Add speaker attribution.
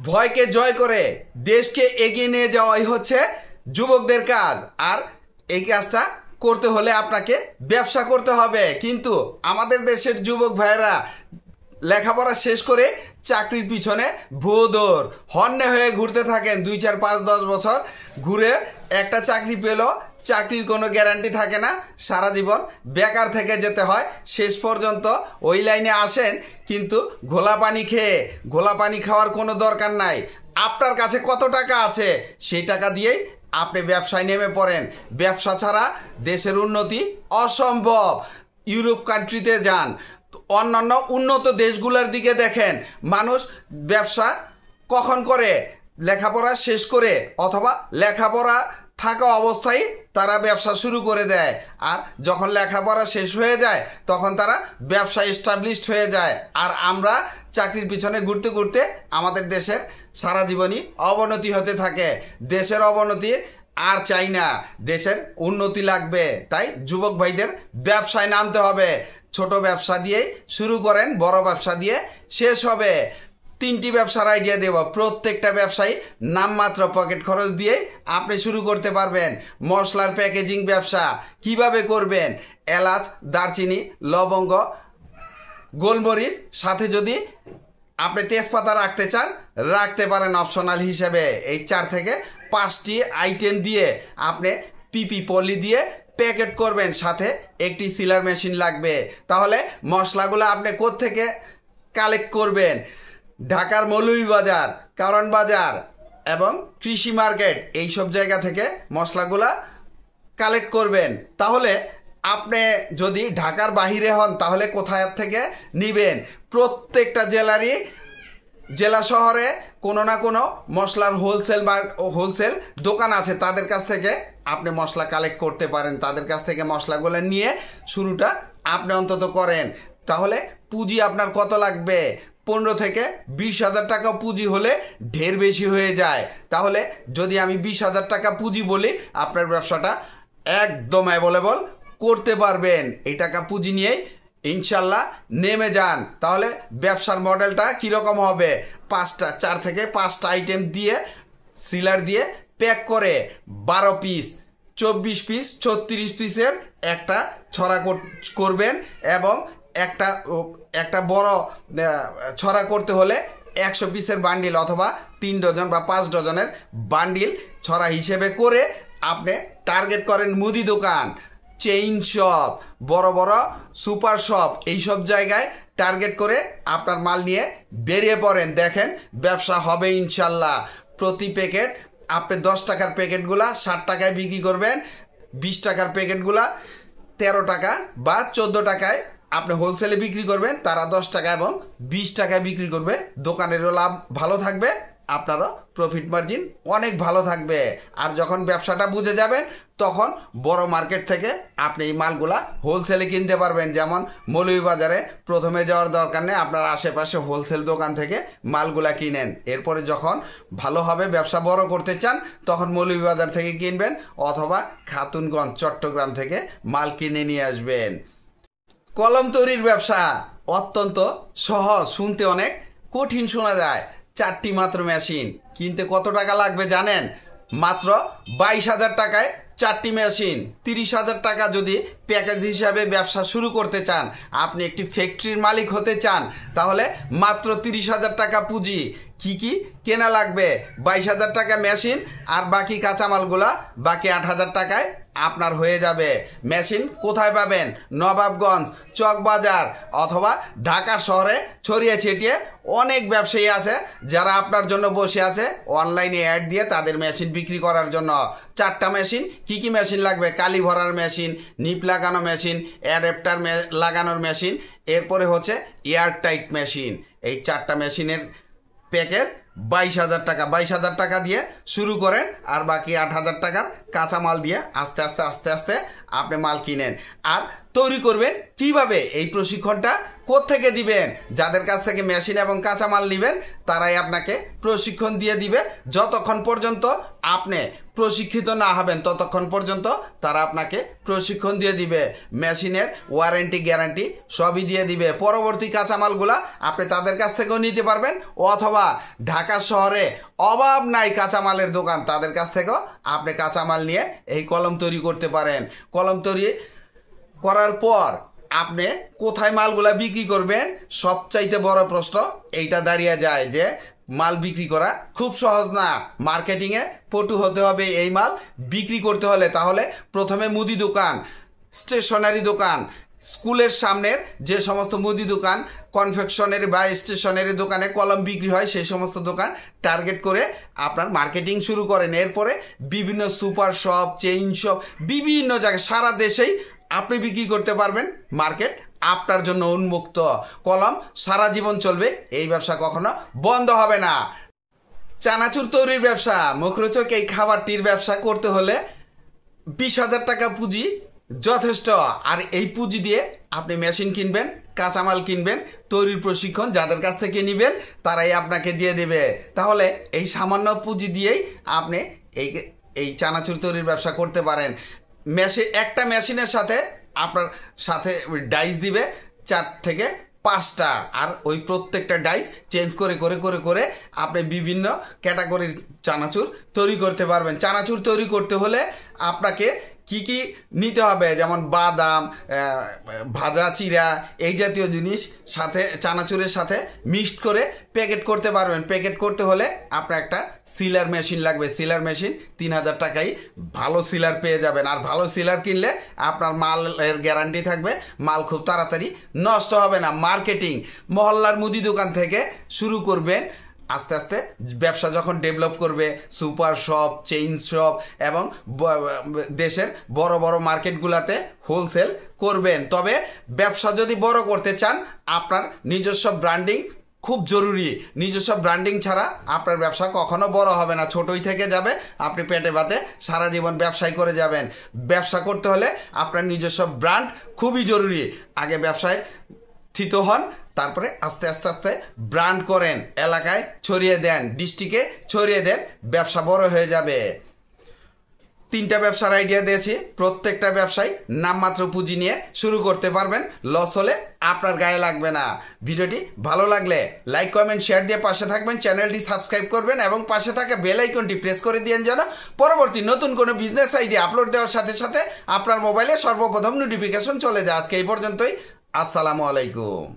Speaker 1: ভয়কে জয় করে দেশকে এগিয়ে নিয়ে যাওয়াই হচ্ছে যুবকদের কাজ। আর এই কাজটা করতে হলে আপনাকে ব্যবসা করতে হবে। কিন্তু আমাদের দেশের যুবক ভাইয়েরা লেখাপড়া শেষ করে চাকরির পিছনে ভোদর হন্যে হয়ে ঘুরতে থাকেন। 2, 4, 5, 10 বছর ঘুরে একটা চাকরি পেল, চাকরির কোনো গ্যারান্টি থাকে না, সারা জীবন বেকার থেকে যেতে হয়। শেষ পর্যন্ত ওই লাইনে আসেন কিন্তু ঘোলা পানি খেয়ে। ঘোলা পানি খাওয়ার কোনো দরকার নাই। আপনার কাছে কত টাকা আছে সেই টাকা দিয়েই আপনি ব্যবসায় নেমে পড়েন। ব্যবসা ছাড়া দেশের উন্নতি অসম্ভব। ইউরোপ কান্ট্রিতে যান, অন্যান্য উন্নত দেশগুলোর দিকে দেখেন, মানুষ ব্যবসা কখন করে? লেখাপড়া শেষ করে অথবা লেখাপড়া থাকা অবস্থায় তারা ব্যবসা শুরু করে দেয়। আর যখন লেখাপড়া শেষ হয়ে যায় তখন তারা ব্যবসা এস্টাবলিশড হয়ে যায়। আর আমরা চাকরির পিছনে ঘুরতে ঘুরতে আমাদের দেশের সারা জীবনই অবনতি হতে থাকে। দেশের অবনতি আর চাই না, দেশের উন্নতি লাগবে। তাই যুবক ভাইদের ব্যবসায় নামতে হবে। ছোট ব্যবসা দিয়েই শুরু করেন, বড় ব্যবসা দিয়ে শেষ হবে। 3টি ব্যবসার আইডিয়া দেব। প্রত্যেকটা ব্যবসায়ী নামমাত্র পকেট খরচ দিয়ে আপনি শুরু করতে পারবেন। মশলার প্যাকেজিং ব্যবসা কিভাবে করবেন? এলাচ, দারচিনি, লবঙ্গ, গোলমরিচ, সাথে যদি আপনি তেজপাতা রাখতে চান রাখতে পারেন অপশনাল হিসেবে। এই 4 থেকে 5টি আইটেম দিয়ে আপনি পিপি পলি দিয়ে প্যাকেট করবেন। সাথে একটি সিলার মেশিন লাগবে। তাহলে মশলাগুলো আপনি কোত্থেকে কালেক্ট করবেন? ঢাকার মৌলভীবাজার, কারণ বাজার এবং কৃষি মার্কেট, এইসব জায়গা থেকে মশলাগুলা কালেক্ট করবেন। তাহলে আপনি যদি ঢাকার বাহিরে হন তাহলে কোথায় থেকে নেবেন? প্রত্যেকটা জেলা শহরে কোনো না কোনো মশলার হোলসেল দোকান আছে, তাদের কাছ থেকে আপনি মশলা কালেক্ট করতে পারেন। তাদের কাছ থেকে মশলাগুলো নিয়ে শুরুটা আপনি অন্তত করেন। তাহলে পুঁজি আপনার কত লাগবে? 15 থেকে 20,000 টাকা পুঁজি হলে ঢের বেশি হয়ে যায়। তাহলে যদি আমি 20,000 টাকা পুঁজি বলি, আপনার ব্যবসাটা একদম অ্যাভেলেবল করতে পারবেন। এই টাকা পুঁজি নিয়েই ইনশাল্লাহ নেমে যান। তাহলে ব্যবসার মডেলটা কীরকম হবে? 4 থেকে 5টা আইটেম দিয়ে সিলার দিয়ে প্যাক করে 12 পিস, 24 পিস, 36 পিসের একটা ছড়া করবেন। এবং একটা বড় ছড়া করতে হলে 100 পিসের বান্ডিল অথবা 3 ডজন বা 5 ডজনের বান্ডিল ছড়া হিসেবে করে আপনি টার্গেট করেন মুদি দোকান, চেইন শপ, বড় বড় সুপার শপ, এইসব জায়গায় টার্গেট করে আপনার মাল নিয়ে বেরিয়ে পড়েন। দেখেন ব্যবসা হবে ইনশাল্লাহ। প্রতি প্যাকেট আপনি 10 টাকার প্যাকেটগুলা 60 টাকায় বিক্রি করবেন। 20 টাকার প্যাকেটগুলা 13 টাকা বা 14 টাকায় আপনি হোলসেলে বিক্রি করবেন। তারা 10 টাকা এবং 20 টাকায় বিক্রি করবে। দোকানেরও লাভ ভালো থাকবে, আপনারও প্রফিট মার্জিন অনেক ভালো থাকবে। আর যখন ব্যবসাটা বুঝে যাবেন তখন বড় মার্কেট থেকে আপনি এই মালগুলা হোলসেলে কিনতে পারবেন। যেমন মৌলভীবাজারে প্রথমে যাওয়ার দরকার নেই, আপনার আশেপাশে হোলসেল দোকান থেকে মালগুলা কিনেন। এরপরে যখন ভালোভাবে ব্যবসা বড় করতে চান তখন মৌলভীবাজার থেকে কিনবেন অথবা খাতুনগঞ্জ, চট্টগ্রাম থেকে মাল কিনে নিয়ে আসবেন। কলম তৈরির ব্যবসা অত্যন্ত সহজ, শুনতে অনেক কঠিন শোনা যায়। 4টি মাত্র মেশিন কিনতে কত টাকা লাগবে জানেন? মাত্র 22,000 টাকায় 4টি মেশিন। 30,000 টাকা যদি প্যাকেজ হিসাবে ব্যবসা শুরু করতে চান, আপনি একটি ফ্যাক্টরির মালিক হতে চান, তাহলে মাত্র 30,000 টাকা পুঁজি। কি কেনা লাগবে? 22,000 টাকা মেশিন আর বাকি কাঁচামালগুলা বাকি 8,000 টাকায় আপনার হয়ে যাবে। মেশিন কোথায় পাবেন? নবাবগঞ্জ, চকবাজার অথবা ঢাকা শহরে ছড়িয়ে ছিটিয়ে অনেক ব্যবসায়ী আছে যারা আপনার জন্য বসে আছে অনলাইনে অ্যাড দিয়ে তাদের মেশিন বিক্রি করার জন্য। 4টা মেশিন। কি মেশিন লাগবে? কালি ভরার মেশিন, নিপ লাগানো মেশিন, অ্যাডাপ্টার লাগানোর মেশিন, এরপরে হচ্ছে এয়ার টাইট মেশিন। এই 4টা মেশিনের প্যাকেজ 22,000 টাকা। 22,000 টাকা দিয়ে শুরু করেন আর বাকি 8,000 টাকার কাঁচামাল দিয়ে আস্তে আস্তে আপনি মাল কিনেন। আর তৈরি করবেন কিভাবে এই প্রশিক্ষণটা কোত্থেকে দিবেন? যাদের কাছ থেকে মেশিন এবং কাঁচামাল নেবেন তারাই আপনাকে প্রশিক্ষণ দিয়ে দিবে। যতক্ষণ পর্যন্ত আপনি প্রশিক্ষিত না হবেন ততক্ষণ পর্যন্ত তারা আপনাকে প্রশিক্ষণ দিয়ে দিবে। মেশিনের ওয়ারেন্টি গ্যারান্টি সবই দিয়ে দিবে। পরবর্তী কাঁচামালগুলা আপনি তাদের কাছ থেকেও নিতে পারবেন, অথবা ঢাকা শহরে অভাব নাই কাঁচামালের দোকান, তাদের কাছ থেকেও আপনি কাঁচামাল নিয়ে এই কলম তৈরি করতে পারেন। কলম তৈরি করার পর আপনি কোথায় মালগুলা বিক্রি করবেন? সবচাইতে বড় প্রশ্ন এইটা দাঁড়িয়ে যায় যে মাল বিক্রি করা খুব সহজ না। মার্কেটিংয়ে পটু হতে হবে এই মাল বিক্রি করতে হলে। তাহলে প্রথমে মুদি দোকান, স্টেশনারি দোকান, স্কুলের সামনের যে সমস্ত মুদি দোকান, কনফেকশনারি বা স্টেশনারি দোকানে কলম বিক্রি হয় সেই সমস্ত দোকান টার্গেট করে আপনার মার্কেটিং শুরু করেন। এরপরে বিভিন্ন সুপার শপ, চেইন শপ, বিভিন্ন জায়গায় সারা দেশেই আপনি বিক্রি করতে পারবেন। মার্কেট আপনার জন্য উন্মুক্ত। কলম সারা জীবন চলবে, এই ব্যবসা কখনো বন্ধ হবে না। চানাচুর তৈরির ব্যবসা, মুখরোচক এই খাবারটির ব্যবসা করতে হলে 20,000 টাকা পুঁজি যথেষ্ট। আর এই পুঁজি দিয়ে আপনি মেশিন কিনবেন, কাঁচামাল কিনবেন, তৈরির প্রশিক্ষণ যাদের কাছ থেকে নেবেন তারাই আপনাকে দিয়ে দেবে। তাহলে এই সামান্য পুঁজি দিয়েই আপনি এই চানাচুর তৈরির ব্যবসা করতে পারেন। একটা মেশিনের সাথে আপনার সাথে ডাইস দিবে 4 থেকে 5টা, আর ওই প্রত্যেকটা ডাইস চেঞ্জ করে করে করে করে আপনি বিভিন্ন ক্যাটাগরির চানাচুর তৈরি করতে পারবেন। চানাচুর তৈরি করতে হলে আপনাকে কি কি নিতে হবে, যেমন বাদাম, ভাজা চিরা, এই জাতীয় জিনিস সাথে চানাচুরের সাথে মিক্সড করে প্যাকেট করতে পারবেন। প্যাকেট করতে হলে আপনার একটা সিলার মেশিন লাগবে। সিলার মেশিন 3,000 টাকায় ভালো সিলার পেয়ে যাবেন। আর ভালো সিলার কিনলে আপনার মালের গ্যারান্টি থাকবে, মাল খুব তাড়াতাড়ি নষ্ট হবে না। মার্কেটিং মহল্লার মুদি দোকান থেকে শুরু করবেন। আস্তে আস্তে ব্যবসা যখন ডেভেলপ করবে, সুপার শপ, চেইন শপ এবং দেশের বড় বড় মার্কেটগুলোতে হোলসেল করবেন। তবে ব্যবসা যদি বড় করতে চান আপনার নিজস্ব ব্র্যান্ডিং খুব জরুরি। নিজস্ব ব্র্যান্ডিং ছাড়া আপনার ব্যবসা কখনো বড় হবে না, ছোটই থেকে যাবে। আপনি পেটে ভাতে সারা জীবন ব্যবসায় করে যাবেন। ব্যবসা করতে হলে আপনার নিজস্ব ব্র্যান্ড খুবই জরুরি। আগে ব্যবসায় থিত হন, তারপরে আস্তে আস্তে আস্তে ব্র্যান্ড করেন, এলাকায় ছড়িয়ে দেন, ডিস্ট্রিক্টে ছড়িয়ে দেন, ব্যবসা বড় হয়ে যাবে। 3টা ব্যবসার আইডিয়া দিয়েছি। প্রত্যেকটা ব্যবসায় নামমাত্র পুঁজি নিয়ে শুরু করতে পারবেন। লস হলে আপনার গায়ে লাগবে না। ভিডিওটি ভালো লাগলে লাইক, কমেন্ট, শেয়ার দিয়ে পাশে থাকবেন। চ্যানেলটি সাবস্ক্রাইব করবেন এবং পাশে থাকা বেল আইকনটি প্রেস করে দিন যেন পরবর্তী নতুন কোনো বিজনেস আইডিয়া আপলোড দেওয়ার সাথে সাথে আপনার মোবাইলে সর্বপ্রথম নোটিফিকেশন চলে যায়। আজকে এই পর্যন্তই। আসসালামু আলাইকুম।